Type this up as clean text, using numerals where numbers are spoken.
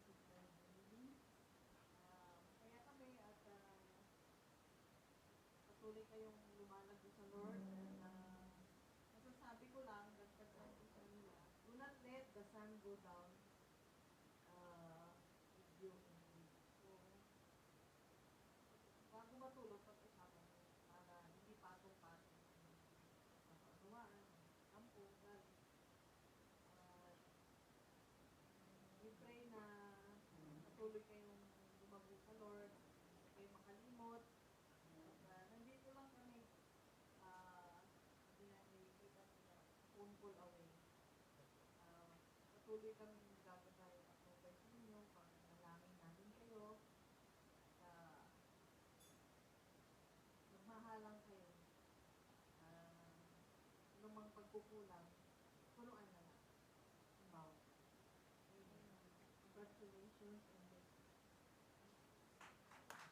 Sister Jenny. Kaya kami at patuloy kayong lumalago sa Lord. Masasabi ko lang, dagdag lang ko sa inyo, do not let the sun go down with you in grief. So, bago matulog, pag-usapan mo para hindi patong-patong sa kaunawaan, kampo, galit. We pray na patuloy kayong lumago sa Lord, hindi kayo makalimot. At nandito lang kami, hindi na nakikita sila, phone call away. Patuloy kami gagagay at pagkay sa inyo, panalangin namin kayo. At magmahalang kayo. Anumang pagkukulang, punuan na lang. Wow. Congratulations and